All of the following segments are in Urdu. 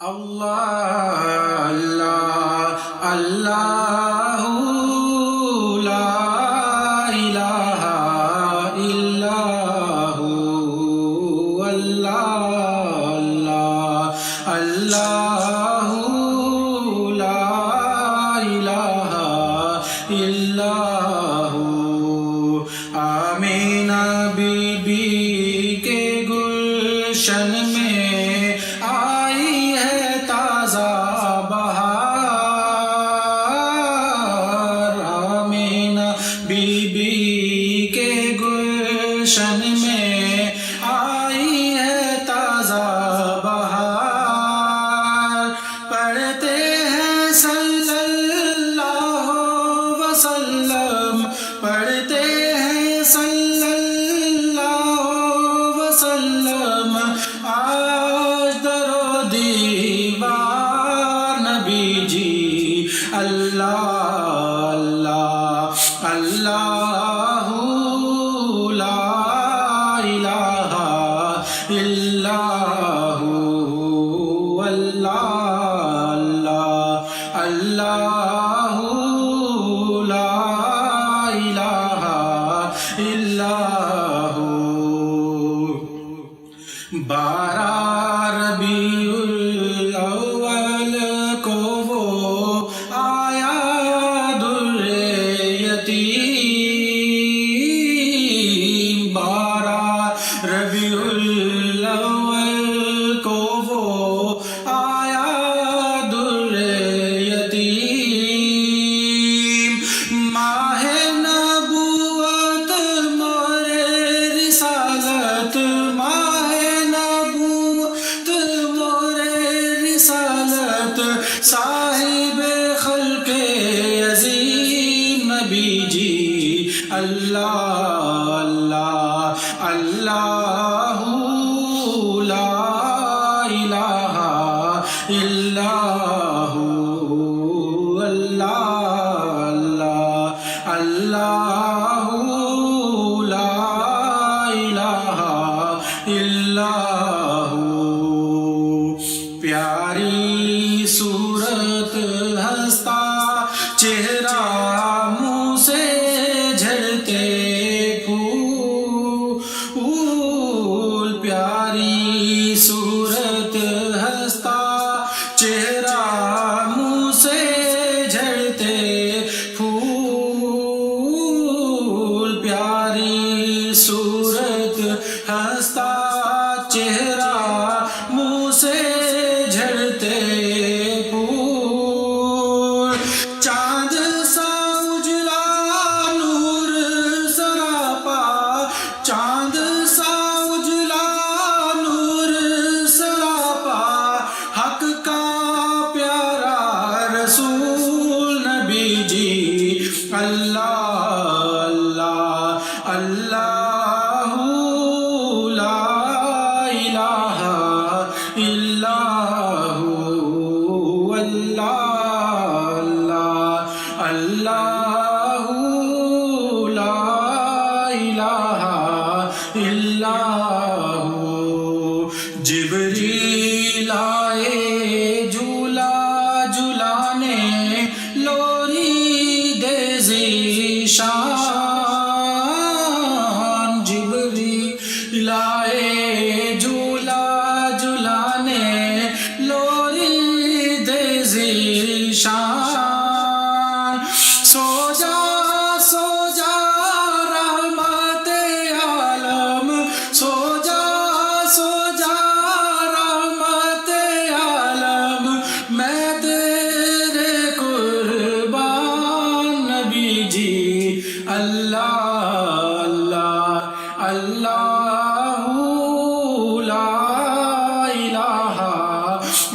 اللہ اللہ اللہ لا الہ الا ہو اللہ اللہ اللہ لا الہ الا ہو آمینہ بی بی کے گلشن میں آئی ہے تازہ بہار آمینہ بی بی کے گلشن میں آئی ہے تازہ بہار پڑھتے ہیں صلی اللہ وسلم پڑھتے ہیں صلی اللہ وسلم آج درو دیوار نبی جی اللہ اللہ اللہ لا الہ الا ہو اللہ اللہ اللہ لا الہ الا ہو 12 ربیع الاول کو وہ آیا در یتیم 12 ربیع الاول کو وہ آیا در یتیم ماہ نبوت مور رسالت صاحب خلق عظیم نبی جی اللہ اللہ اللہ لا الہ الا ہو اللہ اللہ اللہ لا الہ الا ہو پیاری صورت ہنستا چہرہ منہ سے جھڑتے پھول پیاری صورت ہنستا چہرہ منہ سے جھڑتے پھول پیاری صورت ہنستا چہرہ منہ سے جھڑتے پھول چاند سا اجلا نور سراپا چاند سا اجلا نور سراپا حق کا پیارا رسول نبی جی اللہ اللہ اللہ لا الہ الا ہو اللہ اللہ اللہ لا الہ الا ہو جبریل آئے جھولا جھلانے لوری دے ذیشان جبریل آئے جھولا جھلانے لوری دے ذیشان سو جا رحمت عالم سو جا رحمت عالم میں تیرے قربان نبی جی اللہ اللہ اللہ لا الہ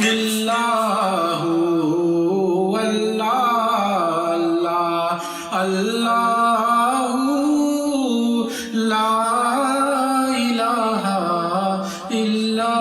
الا ہو اللہ اللہ لا الہ الا